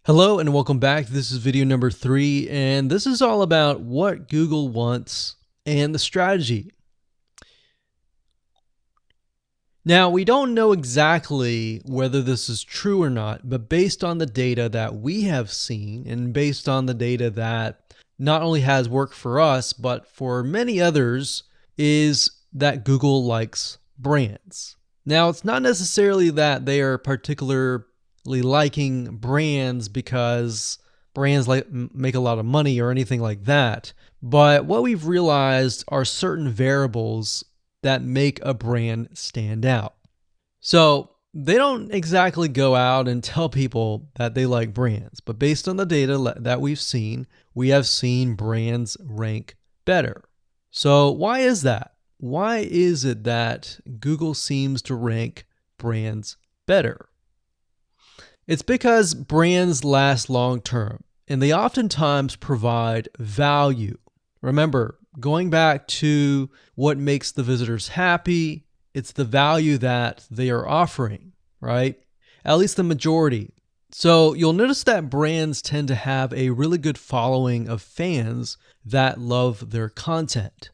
Hello and welcome back. This is video number 3, and this is all about what Google wants and the strategy. Now, we don't know exactly whether this is true or not, but based on the data that we have seen and based on the data that not only has worked for us, but for many others, is that Google likes brands. Now, it's not necessarily that they are particularly liking brands because brands make a lot of money or anything like that. But what we've realized are certain variables that make a brand stand out. So they don't exactly go out and tell people that they like brands, but based on the data that we've seen, we have seen brands rank better. So why is that? Why is it that Google seems to rank brands better? It's because brands last long term, and they oftentimes provide value. Remember, going back to what makes the visitors happy, it's the value that they are offering, right? At least the majority. So you'll notice that brands tend to have a really good following of fans that love their content.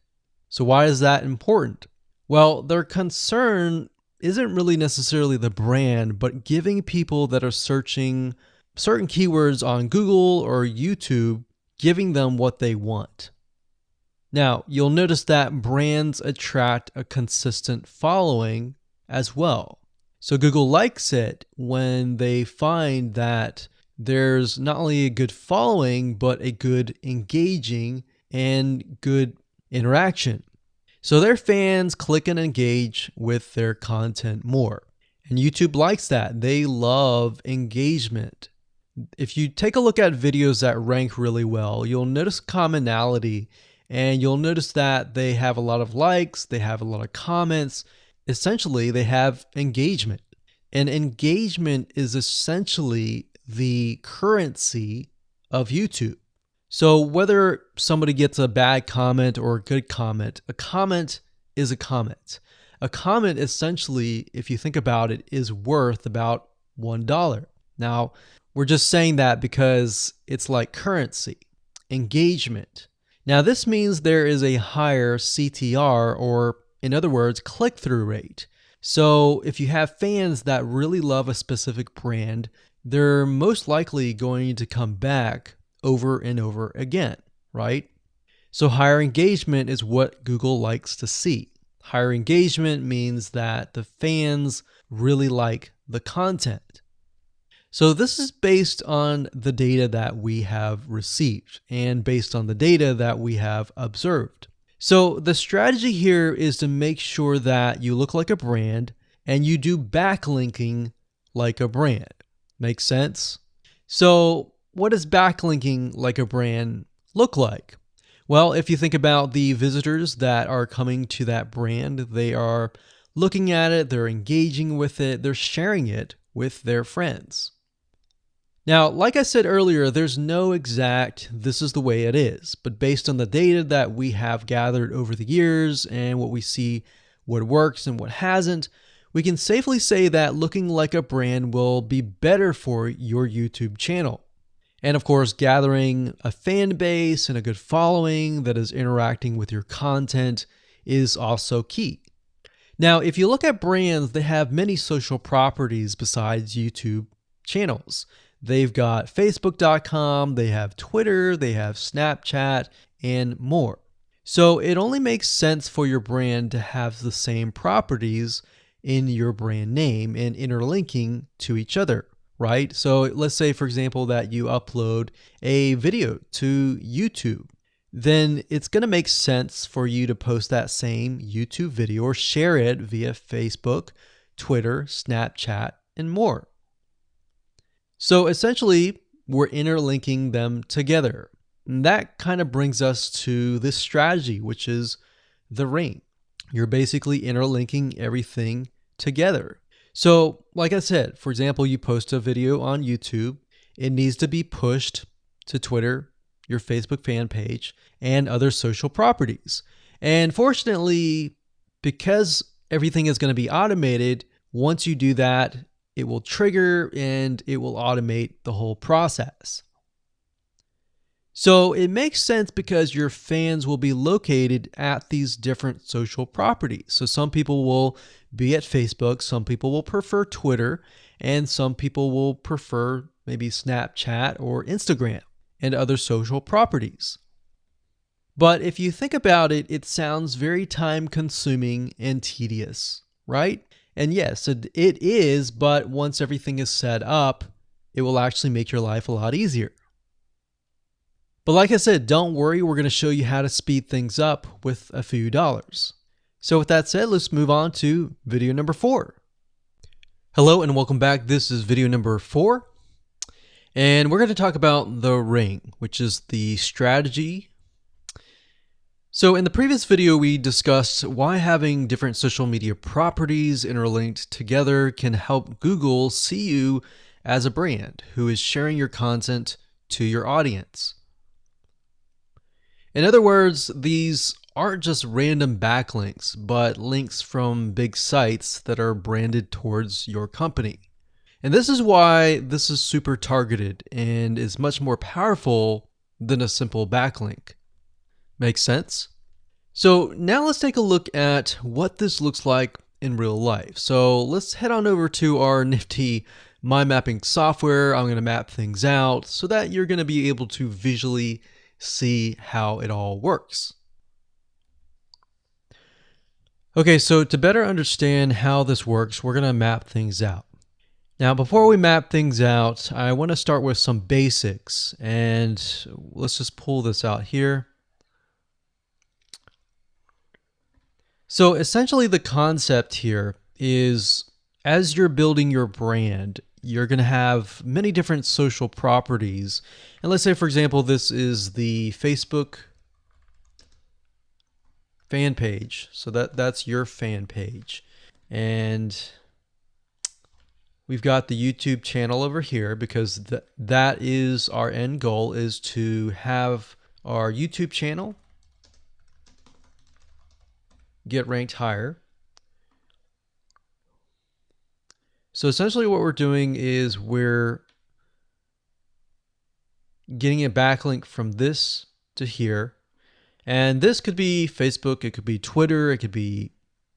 So why is that important? Well, their concern isn't really necessarily the brand, but giving people that are searching certain keywords on Google or YouTube, giving them what they want. Now, you'll notice that brands attract a consistent following as well. So Google likes it when they find that there's not only a good following, but a good engaging and good interaction. So their fans click and engage with their content more. And YouTube likes that. They love engagement. If you take a look at videos that rank really well, you'll notice commonality, and you'll notice that they have a lot of likes, they have a lot of comments. Essentially, they have engagement. And engagement is essentially the currency of YouTube. So whether somebody gets a bad comment or a good comment, a comment is a comment. A comment essentially, if you think about it, is worth about $1. Now, we're just saying that because it's like currency, engagement. Now, this means there is a higher CTR, or in other words, click-through rate. So if you have fans that really love a specific brand, they're most likely going to come back over and over again, right? So higher engagement is what Google likes to see. Higher engagement means that the fans really like the content. So this is based on the data that we have received and based on the data that we have observed. So the strategy here is to make sure that you look like a brand and you do backlinking like a brand. Make sense? So what does backlinking like a brand look like? Well, if you think about the visitors that are coming to that brand, they are looking at it, they're engaging with it, they're sharing it with their friends. Now, like I said earlier, there's no exact this is the way it is, but based on the data that we have gathered over the years and what we see what works and what hasn't, we can safely say that looking like a brand will be better for your YouTube channel. And of course, gathering a fan base and a good following that is interacting with your content is also key. Now, if you look at brands, they have many social properties besides YouTube channels. They've got Facebook.com, they have Twitter, they have Snapchat, and more. So it only makes sense for your brand to have the same properties in your brand name and interlinking to each other, right? So let's say, for example, that you upload a video to YouTube. Then it's going to make sense for you to post that same YouTube video or share it via Facebook, Twitter, Snapchat, and more. So essentially, we're interlinking them together. And that kind of brings us to this strategy, which is the ring. You're basically interlinking everything together. So like I said, for example, you post a video on YouTube, it needs to be pushed to Twitter, your Facebook fan page, and other social properties. And fortunately, because everything is going to be automated, once you do that, it will trigger and it will automate the whole process. So it makes sense because your fans will be located at these different social properties. So some people will be at Facebook, some people will prefer Twitter, and some people will prefer maybe Snapchat or Instagram and other social properties. But if you think about it, it sounds very time consuming and tedious, right? And yes, it is, but once everything is set up, it will actually make your life a lot easier. But like I said, don't worry, we're going to show you how to speed things up with a few dollars. So with that said, let's move on to video number 4. Hello and welcome back. This is video number 4. And we're going to talk about the ring, which is the strategy. So in the previous video, we discussed why having different social media properties interlinked together can help Google see you as a brand who is sharing your content to your audience. In other words, these aren't just random backlinks, but links from big sites that are branded towards your company. And this is why this is super targeted and is much more powerful than a simple backlink. Makes sense? So now let's take a look at what this looks like in real life. So let's head on over to our nifty mind mapping software. I'm going to map things out so that you're going to be able to visually see how it all works. Okay, so to better understand how this works, we're going to map things out. Now, before we map things out, I want to start with some basics, and let's just pull this out here. So essentially the concept here is as you're building your brand, you're going to have many different social properties. And let's say, for example, this is the Facebook fan page. So that's your fan page. And we've got the YouTube channel over here because that is our end goal, is to have our YouTube channel get ranked higher. So essentially what we're doing is we're getting a backlink from this to here. And this could be Facebook, it could be Twitter, it could be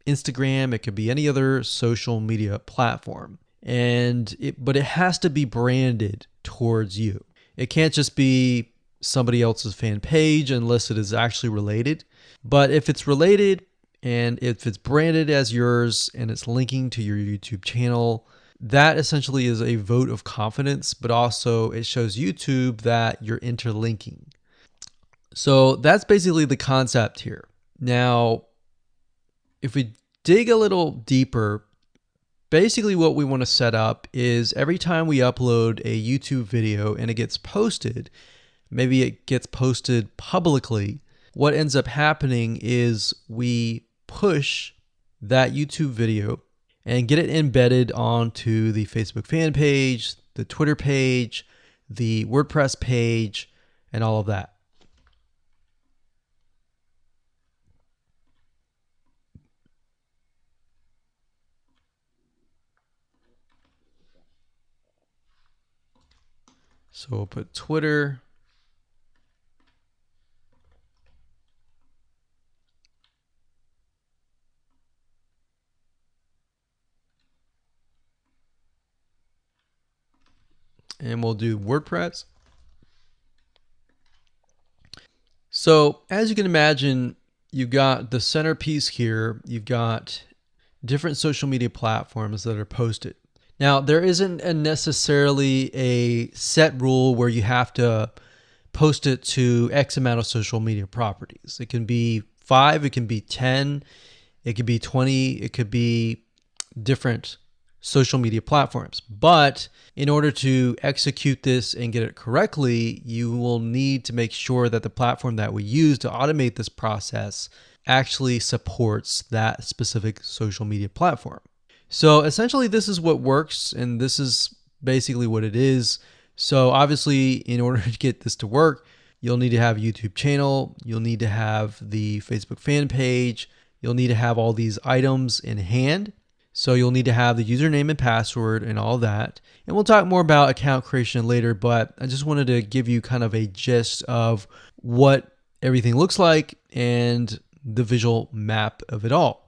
Instagram, it could be any other social media platform. But it has to be branded towards you. It can't just be somebody else's fan page unless it is actually related. But if it's related, and if it's branded as yours and it's linking to your YouTube channel, that essentially is a vote of confidence, but also it shows YouTube that you're interlinking. So that's basically the concept here. Now, if we dig a little deeper, basically what we want to set up is every time we upload a YouTube video and it gets posted, maybe it gets posted publicly, what ends up happening is we push that YouTube video and get it embedded onto the Facebook fan page, the Twitter page, the WordPress page, and all of that. So we'll put Twitter. And we'll do WordPress. So as you can imagine, you've got the centerpiece here. You've got different social media platforms that are posted. Now, there isn't necessarily a set rule where you have to post it to X amount of social media properties. It can be 5, it can be 10, it could be 20, it could be different social media platforms. But in order to execute this and get it correctly, you will need to make sure that the platform that we use to automate this process actually supports that specific social media platform. So essentially this is what works, and this is basically what it is. So obviously in order to get this to work, you'll need to have a YouTube channel, you'll need to have the Facebook fan page, you'll need to have all these items in hand. So you'll need to have the username and password and all that. And we'll talk more about account creation later, but I just wanted to give you kind of a gist of what everything looks like and the visual map of it all.